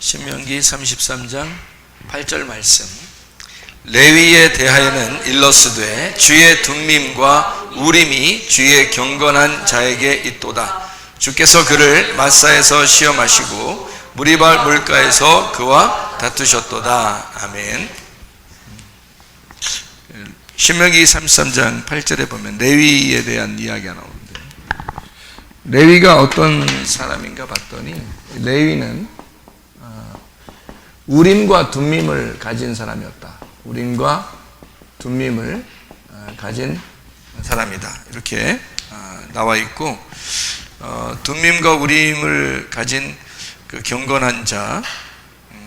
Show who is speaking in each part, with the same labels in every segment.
Speaker 1: 신명기 33장 8절 말씀. 레위에 대하여는 일러스되 주의 둠밈과 우림이 주의 경건한 자에게 있도다. 주께서 그를 마사에서 시험하시고 무리발 물가에서 그와 다투셨도다. 아멘. 신명기 33장 8절에 보면 레위에 대한 이야기가 나오는데, 레위가 어떤 사람인가 봤더니 레위는 우림과 둠밈을 가진 사람이었다. 우림과 둠밈을 가진 사람이다. 이렇게 나와 있고, 둠밈과 우림을 가진 그 경건한 자,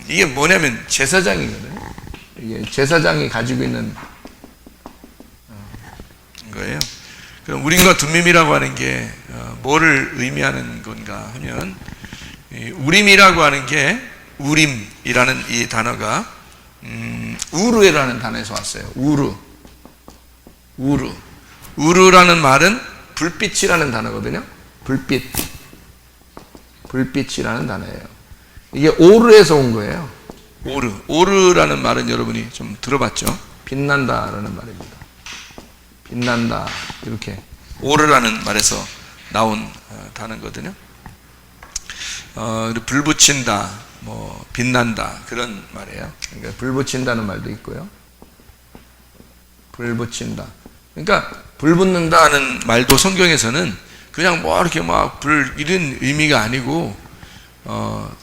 Speaker 1: 이게 뭐냐면 제사장이거든요. 이게 제사장이 가지고 있는 거예요. 그럼 우림과 둠밈이라고 하는 게 뭐를 의미하는 건가 하면, 우림이라고 하는 게, 우림이라는 이 단어가 우르라는 단어에서 왔어요. 우르라는 말은 불빛이라는 단어거든요. 불빛이라는 단어예요. 이게 오르에서 온 거예요. 오르라는 말은 여러분이 좀 들어봤죠? 빛난다라는 말입니다. 빛난다, 이렇게 오르라는 말에서 나온 단어거든요. 불 붙인다, 뭐 빛난다, 그런 말이에요. 그러니까 불 붙인다는 말도 있고요. 불 붙인다. 그러니까 불 붙는다는 말도 성경에서는 그냥 뭐 이렇게 막 불 이런 의미가 아니고,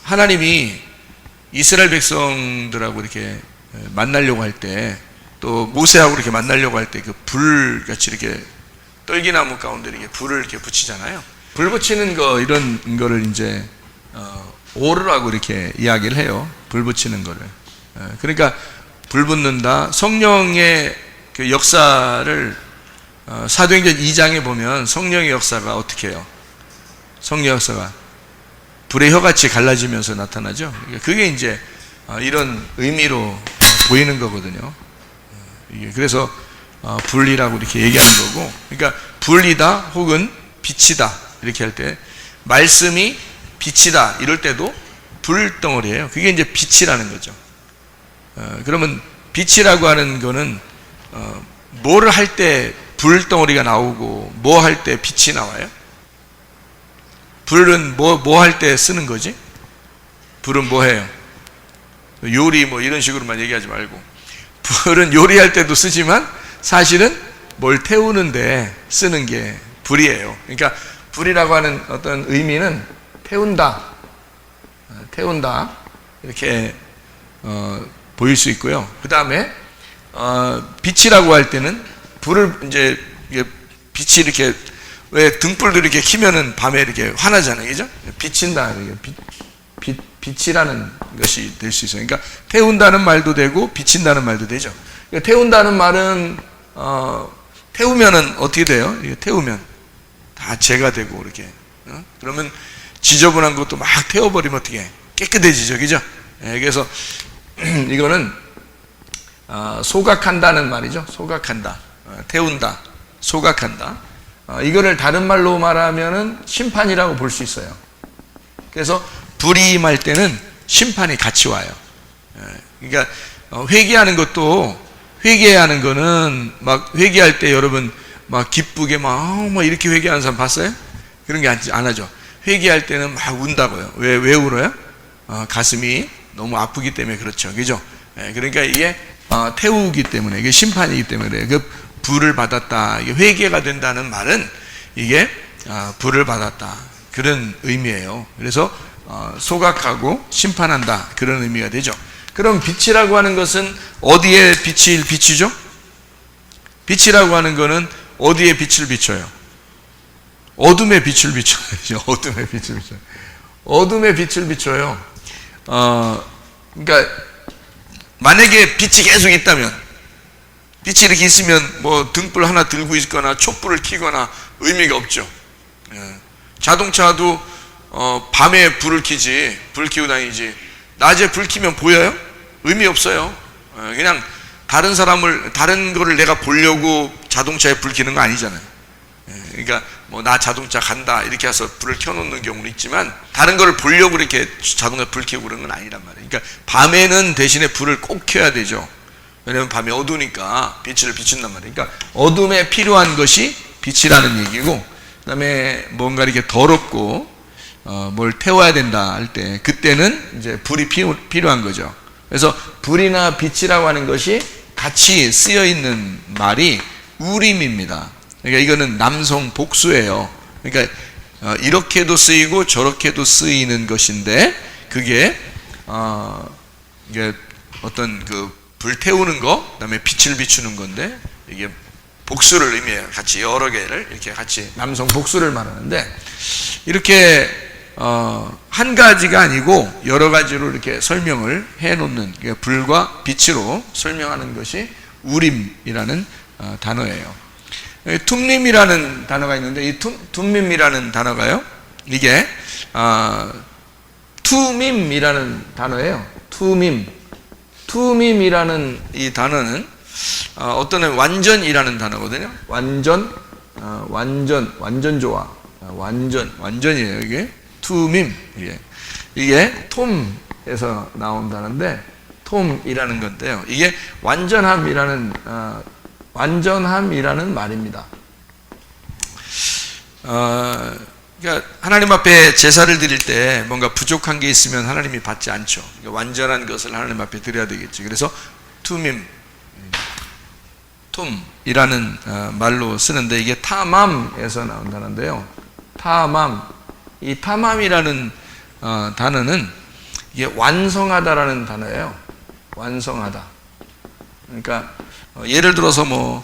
Speaker 1: 하나님이 이스라엘 백성들하고 이렇게 만나려고 할 때, 또 모세하고 이렇게 만나려고 할 때 그 불 같이 이렇게 떨기나무 가운데 이렇게 불을 이렇게 붙이잖아요. 불 붙이는 거, 이런 거를 이제 오르라고 이렇게 이야기를 해요. 불 붙이는 거를. 그러니까 불 붙는다. 성령의 그 역사를 사도행전 2장에 보면 성령의 역사가 어떻게 해요? 성령 역사가 불의 혀같이 갈라지면서 나타나죠. 그게 이제 이런 의미로 보이는 거거든요. 그래서 불이라고 이렇게 얘기하는 거고, 그러니까 불이다 혹은 빛이다 이렇게 할 때, 말씀이 빛이다 이럴 때도 불덩어리예요. 그게 이제 빛이라는 거죠. 그러면 빛이라고 하는 거는 뭐를 할 때 불덩어리가 나오고 뭐 할 때 빛이 나와요? 불은 뭐 할 때 쓰는 거지? 불은 뭐 해요? 요리 뭐 이런 식으로만 얘기하지 말고, 불은 요리할 때도 쓰지만 사실은 뭘 태우는데 쓰는 게 불이에요. 그러니까 불이라고 하는 어떤 의미는 태운다 이렇게 보일 수 있고요. 그 다음에 빛이라고 할 때는 불을 이제 빛이 이렇게, 왜 등불도 이렇게 켜면은 밤에 이렇게 환하잖아요, 그죠? 비친다, 빛이라는 것이 될 수 있어요. 그러니까 태운다는 말도 되고 비친다는 말도 되죠. 그러니까 태운다는 말은 태우면은 어떻게 돼요? 태우면 다 재가 되고 이렇게, 그러면 지저분한 것도 막 태워버리면 어떻게 깨끗해지죠, 그죠? 그래서 이거는 소각한다는 말이죠. 소각한다, 태운다, 소각한다. 이거를 다른 말로 말하면은 심판이라고 볼 수 있어요. 그래서 불이 임할 때는 심판이 같이 와요. 그러니까 회개하는 것도, 회개하는 거는 막 회개할 때 여러분 막 기쁘게 막 이렇게 회개하는 사람 봤어요? 그런 게 안 하죠. 회개할 때는 막 운다고요. 왜 울어요? 가슴이 너무 아프기 때문에 그렇죠, 그죠? 그러니까 이게 태우기 때문에, 이게 심판이기 때문에 그래요. 그 불을 받았다, 이게 회개가 된다는 말은 이게 불을 받았다, 그런 의미예요. 그래서 소각하고 심판한다, 그런 의미가 되죠. 그럼 빛이라고 하는 것은 어디에 빛을 비추죠? 빛이라고 하는 거는 어디에 빛을 비춰요? 어둠에 빛을 비춰요. 어둠에 빛을 비춰요. 그러니까 만약에 빛이 계속 있다면, 빛이 이렇게 있으면 뭐 등불 하나 들고 있거나 촛불을 켜거나 의미가 없죠. 자동차도 밤에 불을 켜지, 불 켜고 다니지, 낮에 불 켜면 보여요? 의미 없어요. 그냥 다른 거를 내가 보려고 자동차에 불 켜는 거 아니잖아요. 그러니까 뭐 나 자동차 간다 이렇게 해서 불을 켜놓는 경우는 있지만 다른 거를 보려고 이렇게 자동차 불 켜고 그런 건 아니란 말이에요. 그러니까 밤에는 대신에 불을 꼭 켜야 되죠. 왜냐하면 밤에 어두우니까 빛을 비춘단 말이에요. 그러니까 어둠에 필요한 것이 빛이라는 얘기고, 그다음에 뭔가 이렇게 더럽고 뭘 태워야 된다 할 때 그때는 이제 불이 필요한 거죠. 그래서 불이나 빛이라고 하는 것이 같이 쓰여 있는 말이 우림입니다. 그러니까 이거는 남성 복수예요. 그러니까 이렇게도 쓰이고 저렇게도 쓰이는 것인데 그게 이게 어떤 그 불 태우는 거, 그다음에 빛을 비추는 건데 이게 복수를 의미해요. 같이 여러 개를 이렇게 같이 남성 복수를 말하는데 이렇게 한 가지가 아니고 여러 가지로 이렇게 설명을 해놓는, 그러니까 불과 빛으로 설명하는 것이 우림이라는 단어예요. 툼림이라는 단어가 있는데 이 툼림이라는 단어가요, 이게 투밈이라는 단어예요. 투밈이라는 이 단어는 어떤 완전이라는 단어거든요. 완전 좋아. 완전이에요. 이게 투밈. 이게 톰에서 나온 단어인데 톰이라는 건데요. 이게 완전함이라는 말입니다. 그러니까 하나님 앞에 제사를 드릴 때 뭔가 부족한 게 있으면 하나님이 받지 않죠. 그러니까 완전한 것을 하나님 앞에 드려야 되겠죠. 그래서 톰이라는 말로 쓰는데 이게 타맘에서 나온 단어인데요. 이 타맘이라는 단어는 이게 완성하다라는 단어예요. 완성하다. 그러니까 예를 들어서 뭐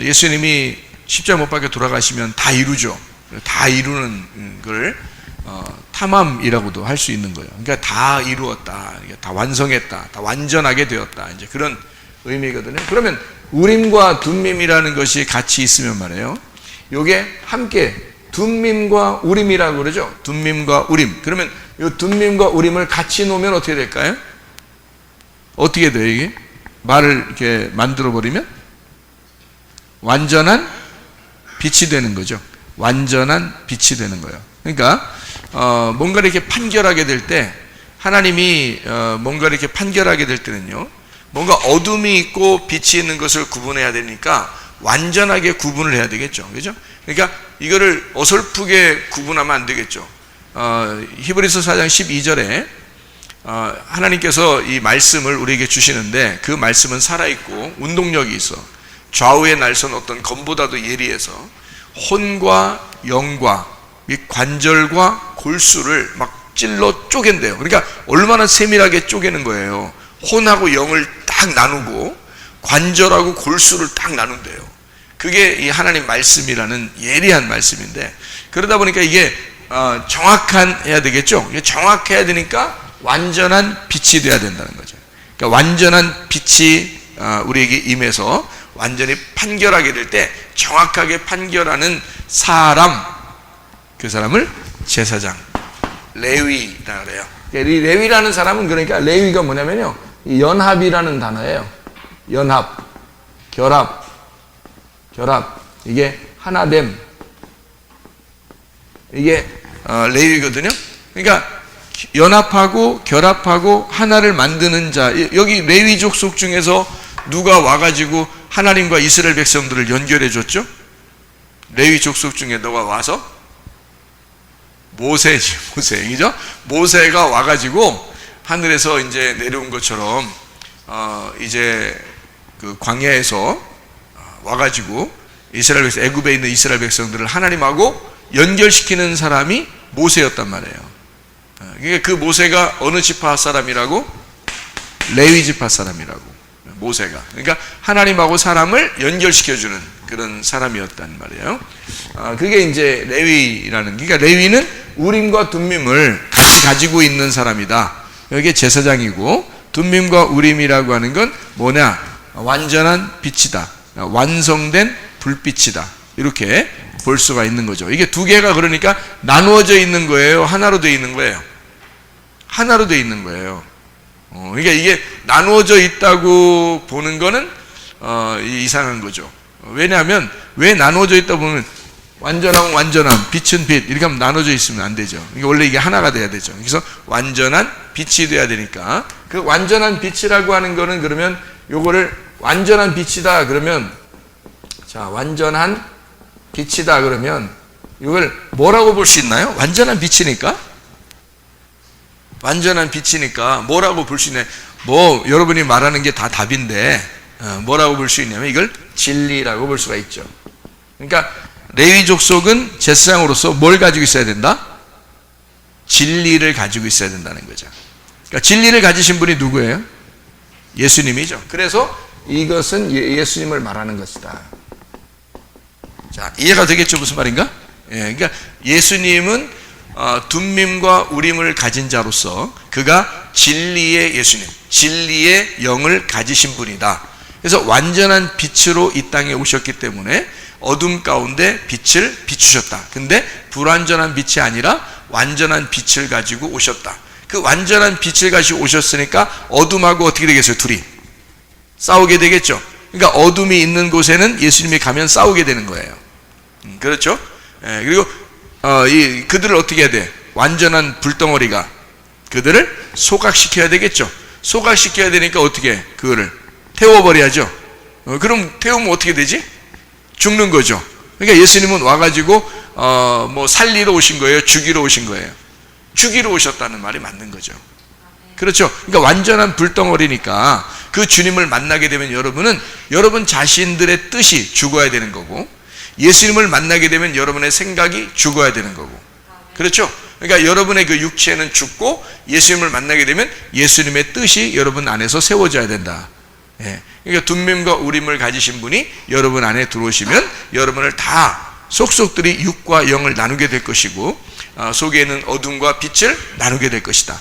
Speaker 1: 예수님이 십자가 못 박혀 돌아가시면 다 이루죠. 다 이루는 걸 타맘이라고도 할 수 있는 거예요. 그러니까 다 이루었다, 다 완성했다, 다 완전하게 되었다, 이제 그런 의미거든요. 그러면 우림과 둠밈이라는 것이 같이 있으면 말이에요, 요게 함께 둠밈과 우림이라고 그러죠. 둠밈과 우림. 그러면 이 둠밈과 우림을 같이 놓으면 어떻게 될까요? 어떻게 돼요? 이게 말을 이렇게 만들어 버리면 완전한 빛이 되는 거죠. 완전한 빛이 되는 거예요. 그러니까 뭔가 이렇게 판결하게 될 때, 하나님이 뭔가 이렇게 판결하게 될 때는요, 뭔가 어둠이 있고 빛이 있는 것을 구분해야 되니까 완전하게 구분을 해야 되겠죠. 그죠? 그러니까 이거를 어설프게 구분하면 안 되겠죠. 히브리서 4장 12절에 하나님께서 이 말씀을 우리에게 주시는데 그 말씀은 살아있고 운동력이 있어 좌우의 날선 어떤 검보다도 예리해서 혼과 영과 이 관절과 골수를 막 찔러 쪼갠대요. 그러니까 얼마나 세밀하게 쪼개는 거예요. 혼하고 영을 딱 나누고 관절하고 골수를 딱 나눈대요. 그게 이 하나님 말씀이라는 예리한 말씀인데, 그러다 보니까 이게 해야 되겠죠. 이게 정확해야 되니까 완전한 빛이 돼야 된다는 거죠. 그러니까 완전한 빛이 우리에게 임해서 완전히 판결하게 될 때 정확하게 판결하는 사람, 그 사람을 제사장, 레위라 그래요. 이 레위라는 사람은, 그러니까 레위가 뭐냐면요, 이 연합이라는 단어예요. 연합, 결합, 이게 하나됨, 이게 레위거든요. 그러니까 연합하고 결합하고 하나를 만드는 자. 여기 레위 족속 중에서 누가 와가지고 하나님과 이스라엘 백성들을 연결해 줬죠? 레위 족속 중에 너가 와서? 모세지, 그죠? 모세가 와가지고 하늘에서 이제 내려온 것처럼 이제 그 광야에서 와가지고 이스라엘 백성, 애굽에 있는 이스라엘 백성들을 하나님하고 연결시키는 사람이 모세였단 말이에요. 그러니까 그 모세가 어느 지파 사람이라고? 레위 지파 사람이라고. 모세가. 그러니까 하나님하고 사람을 연결시켜주는 그런 사람이었단 말이에요. 그게 이제 레위라는, 그러니까 레위는 우림과 둠밈을 같이 가지고 있는 사람이다. 여기에 제사장이고, 둠밈과 우림이라고 하는 건 뭐냐? 완전한 빛이다. 완성된 불빛이다. 이렇게 볼 수가 있는 거죠. 이게 두 개가 그러니까 나누어져 있는 거예요? 하나로 되어 있는 거예요? 하나로 되어 있는 거예요. 그러니까 이게 나누어져 있다고 보는 거는 이상한 거죠. 왜냐하면 왜 나누어져 있다 보면 완전하고 완전함, 빛은 빛 이렇게 하면 나눠져 있으면 안 되죠. 원래 이게 하나가 돼야 되죠. 그래서 완전한 빛이 돼야 되니까 그 완전한 빛이라고 하는 거는 그러면 요거를 완전한 빛이다 그러면 자 완전한 빛이다 그러면 이걸 뭐라고 볼 수 있나요? 완전한 빛이니까 뭐라고 볼 수 있나요? 뭐 여러분이 말하는 게 다 답인데 뭐라고 볼 수 있냐면 이걸 진리라고 볼 수가 있죠. 그러니까 레위 족속은 제사장으로서 뭘 가지고 있어야 된다? 진리를 가지고 있어야 된다는 거죠. 그러니까 진리를 가지신 분이 누구예요? 예수님이죠. 그래서 이것은 예수님을 말하는 것이다. 자, 이해가 되겠죠? 무슨 말인가? 예, 그러니까 예수님은 둠밈과 우림을 가진 자로서 그가 진리의 예수님, 진리의 영을 가지신 분이다. 그래서 완전한 빛으로 이 땅에 오셨기 때문에 어둠 가운데 빛을 비추셨다. 근데 불완전한 빛이 아니라 완전한 빛을 가지고 오셨다. 그 완전한 빛을 가지고 오셨으니까 어둠하고 어떻게 되겠어요? 둘이 싸우게 되겠죠. 그러니까 어둠이 있는 곳에는 예수님이 가면 싸우게 되는 거예요. 그렇죠? 예, 그리고 그들을 어떻게 해야 돼? 완전한 불덩어리가 그들을 소각시켜야 되겠죠. 소각시켜야 되니까 어떻게 해? 그거를 태워버려야죠. 그럼 태우면 어떻게 되지? 죽는 거죠. 그러니까 예수님은 와가지고 뭐 살리러 오신 거예요? 죽이러 오신 거예요? 죽이러 오셨다는 말이 맞는 거죠. 그렇죠. 그러니까 완전한 불덩어리니까 그 주님을 만나게 되면 여러분 자신들의 뜻이 죽어야 되는 거고 예수님을 만나게 되면 여러분의 생각이 죽어야 되는 거고 그렇죠. 그러니까 여러분의 그 육체는 죽고 예수님을 만나게 되면 예수님의 뜻이 여러분 안에서 세워져야 된다. 예. 그러니까 둠밈과 우림을 가지신 분이 여러분 안에 들어오시면 여러분을 다 속속들이 육과 영을 나누게 될 것이고 속에 있는 어둠과 빛을 나누게 될 것이다.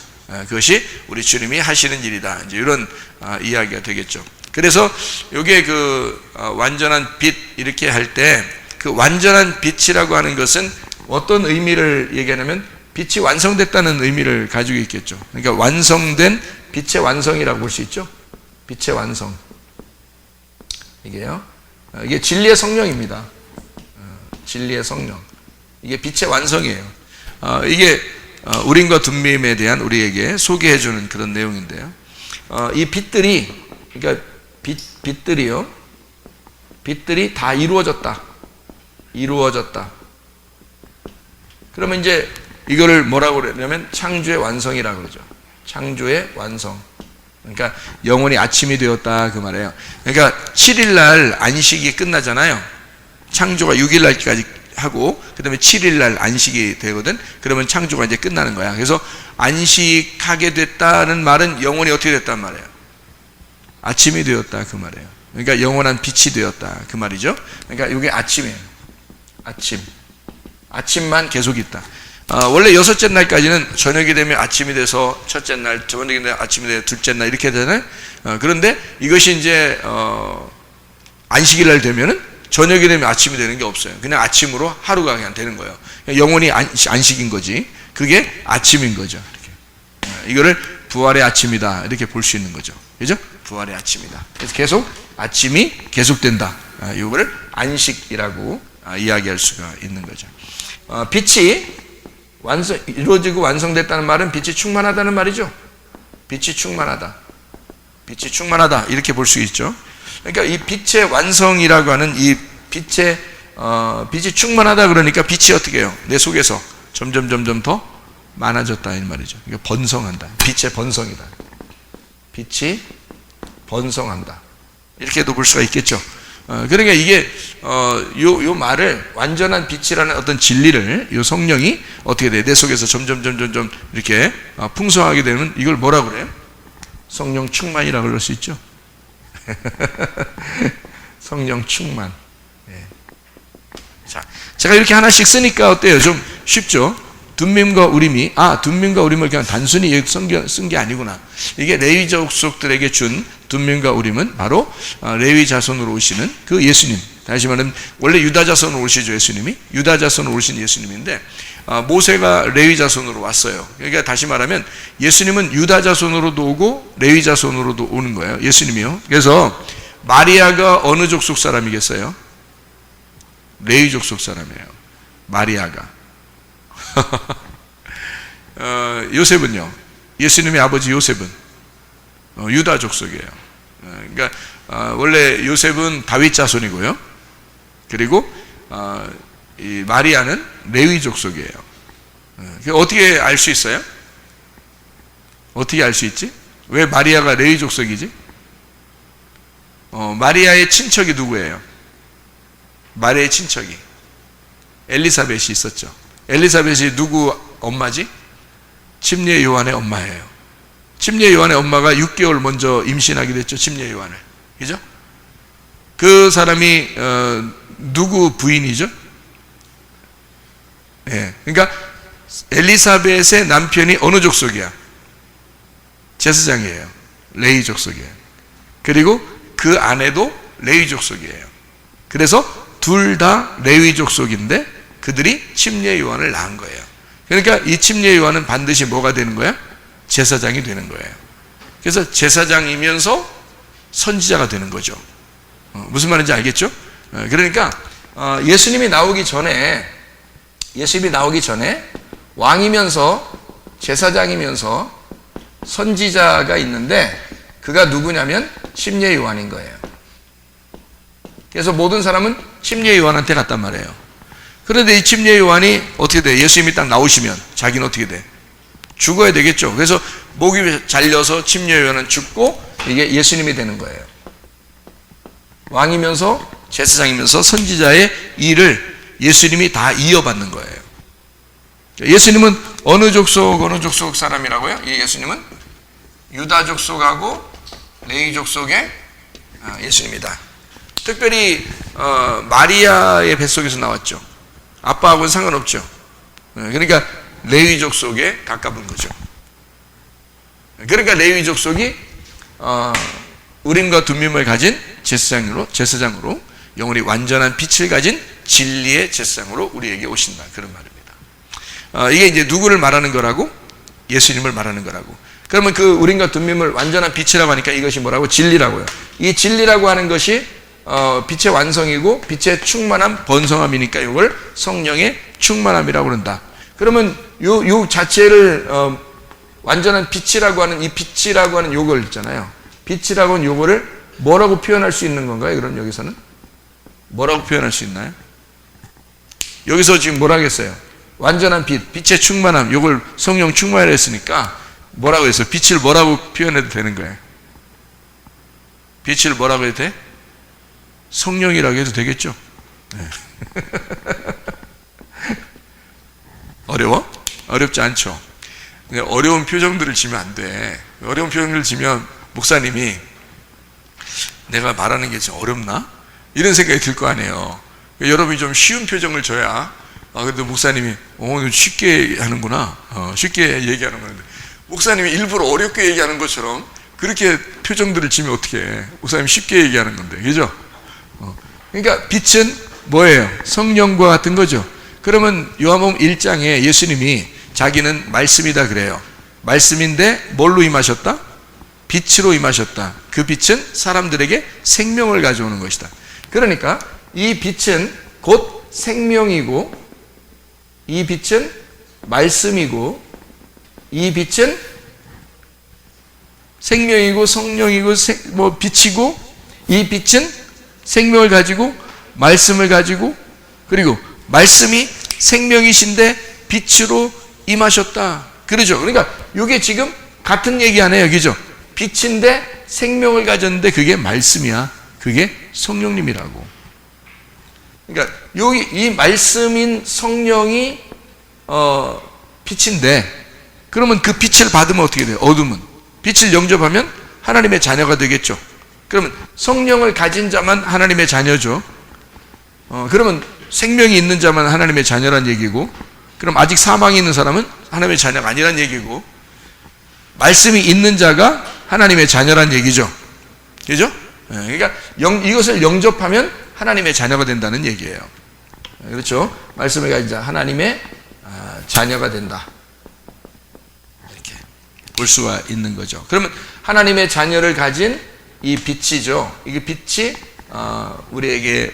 Speaker 1: 그것이 우리 주님이 하시는 일이다. 이제 이런 이야기가 되겠죠. 그래서 이게 그 완전한 빛 이렇게 할 때 그 완전한 빛이라고 하는 것은 어떤 의미를 얘기하냐면 빛이 완성됐다는 의미를 가지고 있겠죠. 그러니까 완성된 빛의 완성이라고 볼 수 있죠. 빛의 완성. 이게요. 이게 진리의 성령입니다. 진리의 성령. 이게 빛의 완성이에요. 이게 우림과 둠밈에 대한 우리에게 소개해주는 그런 내용인데요. 이 빛들이 그러니까 빛들이 다 이루어졌다. 그러면 이제 이거를 뭐라고 그러냐면 창조의 완성이라고 그러죠. 창조의 완성. 그러니까 영원히 아침이 되었다 그 말이에요. 그러니까 7일날 안식이 끝나잖아요. 창조가 6일날까지 하고 그 다음에 7일날 안식이 되거든. 그러면 창조가 이제 끝나는 거야. 그래서 안식하게 됐다는 말은 영원히 어떻게 됐단 말이에요? 아침이 되었다 그 말이에요. 그러니까 영원한 빛이 되었다 그 말이죠. 그러니까 이게 아침이에요. 아침만 계속 있다. 원래 6째 날까지는 저녁이 되면 아침이 돼서 첫째 날, 저녁이 되면 아침이 돼서 둘째 날 이렇게 되잖아요. 그런데 이것이 이제 안식일 날 되면은 저녁이 되면 아침이 되는 게 없어요. 그냥 아침으로 하루가 그냥 되는 거예요. 영원히 안식인 거지. 그게 아침인 거죠. 이렇게. 이거를 부활의 아침이다 이렇게 볼 수 있는 거죠. 그죠? 부활의 아침이다. 그래서 계속 아침이 계속된다. 이거를 안식이라고 이야기할 수가 있는 거죠. 빛이 이루어지고 완성됐다는 말은 빛이 충만하다는 말이죠. 빛이 충만하다 이렇게 볼 수 있죠. 그러니까 이 빛의 완성이라고 하는 이 빛이 충만하다 그러니까 빛이 어떻게 해요? 내 속에서 점점 더 많아졌다 이 말이죠. 그러니까 번성한다. 빛의 번성이다. 빛이 번성한다. 이렇게도 볼 수가 있겠죠. 그러니까 이게 요 말을 완전한 빛이라는 어떤 진리를 요 성령이 어떻게 돼? 내 속에서 점점 이렇게 풍성하게 되면 이걸 뭐라고 그래요? 성령 충만이라고 그럴 수 있죠. 성령 충만. 예. 자, 제가 이렇게 하나씩 쓰니까 어때요? 좀 쉽죠? 둠밈과 우림이 둠밈과 우림을 그냥 단순히 쓴 게 아니구나. 이게 레위 족속들에게 준 둠밈과 우림은 바로 레위 자손으로 오시는 그 예수님. 다시 말하면 원래 유다 자손으로 오시죠. 예수님이 유다 자손으로 오신 예수님인데 모세가 레위 자손으로 왔어요. 그러니까 다시 말하면 예수님은 유다 자손으로도 오고 레위 자손으로도 오는 거예요. 예수님이요. 그래서 마리아가 어느 족속 사람이겠어요? 레위 족속 사람이에요. 마리아가. 요셉은요? 예수님의 아버지 요셉은 유다 족속이에요. 그러니까 원래 요셉은 다윗 자손이고요. 그리고 이 마리아는 레위 족속이에요. 어떻게 알 수 있어요? 어떻게 알 수 있지? 왜 마리아가 레위 족속이지? 마리아의 친척이 누구예요? 마리아의 친척이 엘리사벳이 있었죠. 엘리사벳이 누구 엄마지? 침례 요한의 엄마예요. 침례 요한의 엄마가 6개월 먼저 임신하게 됐죠. 침례 요한을. 그죠? 그 사람이 누구 부인이죠? 예. 그러니까 엘리사벳의 남편이 어느 족속이야? 제사장이에요. 레위 족속이에요. 그리고 그 아내도 레위 족속이에요. 그래서 둘 다 레위 족속인데 그들이 침례 요한을 낳은 거예요. 그러니까 이 침례 요한은 반드시 뭐가 되는 거야? 제사장이 되는 거예요. 그래서 제사장이면서 선지자가 되는 거죠. 무슨 말인지 알겠죠? 그러니까 예수님이 나오기 전에 왕이면서 제사장이면서 선지자가 있는데 그가 누구냐면 침례 요한인 거예요. 그래서 모든 사람은 침례 요한한테 갔단 말이에요. 그런데 이 침례 요한이 어떻게 돼? 예수님이 딱 나오시면 자기는 어떻게 돼? 죽어야 되겠죠. 그래서 목이 잘려서 침례 요한은 죽고 이게 예수님이 되는 거예요. 왕이면서 제사장이면서 선지자의 일을 예수님이 다 이어받는 거예요. 예수님은 어느 족속 사람이라고요? 예수님은 유다 족속하고 레위 족속의 예수님이다. 특별히 마리아의 뱃속에서 나왔죠. 아빠하고는 상관없죠. 그러니까 레위 족속에 가까운 거죠. 그러니까 레위 족속이 우림과 둠밈을 가진 제사장으로 영원히 완전한 빛을 가진 진리의 제사장으로 우리에게 오신다. 그런 말입니다. 이게 이제 누구를 말하는 거라고? 예수님을 말하는 거라고. 그러면 그 우림과 둠밈을 완전한 빛이라고 하니까 이것이 뭐라고? 진리라고요. 이 진리라고 하는 것이 빛의 완성이고 빛의 충만함, 번성함이니까 이걸 성령의 충만함이라고 그런다. 그러면 요 자체를 완전한 빛이라고 하는 이 빛이라고 하는 요걸 있잖아요. 빛이라고 하는 요거를 뭐라고 표현할 수 있는 건가요? 그럼 여기서는 뭐라고 표현할 수 있나요? 여기서 지금 뭐라고 했어요? 완전한 빛, 빛의 충만함, 요걸 성령 충만이라 했으니까 뭐라고 했어요? 빛을 뭐라고 표현해도 되는 거예요? 빛을 뭐라고 해도 돼? 성령이라고 해도 되겠죠? 네. 어려워? 어렵지 않죠? 어려운 표정들을 지면 안 돼. 어려운 표정들을 지면 목사님이 내가 말하는 게 좀 어렵나? 이런 생각이 들 거 아니에요. 여러분이 좀 쉬운 표정을 줘야 그래도 목사님이 쉽게 하는구나. 쉽게 얘기하는 건데 목사님이 일부러 어렵게 얘기하는 것처럼 그렇게 표정들을 지면 어떻게 해? 목사님이 쉽게 얘기하는 건데, 그죠? 그러니까 빛은 뭐예요? 성령과 같은 거죠. 그러면 요한복음 1장에 예수님이 자기는 말씀이다 그래요. 말씀인데 뭘로 임하셨다? 빛으로 임하셨다. 그 빛은 사람들에게 생명을 가져오는 것이다. 그러니까 이 빛은 곧 생명이고 이 빛은 말씀이고 이 빛은 생명이고 성령이고 빛이고 이 빛은 생명을 가지고 말씀을 가지고 그리고 말씀이 생명이신데 빛으로 임하셨다. 그러죠. 그러니까 이게 지금 같은 얘기 아니에요. 그죠? 빛인데 생명을 가졌는데 그게 말씀이야. 그게 성령님이라고. 그러니까 여기 이 말씀인 성령이 빛인데 그러면 그 빛을 받으면 어떻게 돼요? 어둠은 빛을 영접하면 하나님의 자녀가 되겠죠. 그러면 성령을 가진 자만 하나님의 자녀죠. 그러면 생명이 있는 자만 하나님의 자녀란 얘기고, 그럼 아직 사망이 있는 사람은 하나님의 자녀가 아니란 얘기고, 말씀이 있는 자가 하나님의 자녀란 얘기죠. 그죠? 그러니까 이것을 영접하면 하나님의 자녀가 된다는 얘기예요. 그렇죠? 말씀을 가진 자 하나님의 자녀가 된다. 이렇게 볼 수가 있는 거죠. 그러면 하나님의 자녀를 가진 이 빛이죠. 이게 빛이 우리에게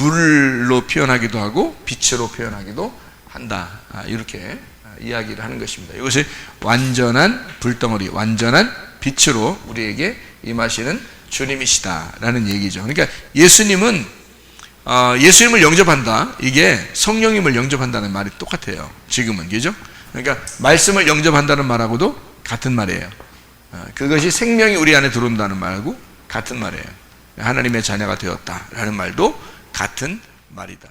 Speaker 1: 불로 표현하기도 하고 빛으로 표현하기도 한다. 이렇게 이야기를 하는 것입니다. 이것이 완전한 불덩어리, 완전한 빛으로 우리에게 임하시는 주님이시다라는 얘기죠. 그러니까 예수님을 영접한다. 이게 성령님을 영접한다는 말이 똑같아요. 지금은, 그죠? 그러니까 말씀을 영접한다는 말하고도 같은 말이에요. 그것이 생명이 우리 안에 들어온다는 말하고 같은 말이에요. 하나님의 자녀가 되었다라는 말도 같은 말이다.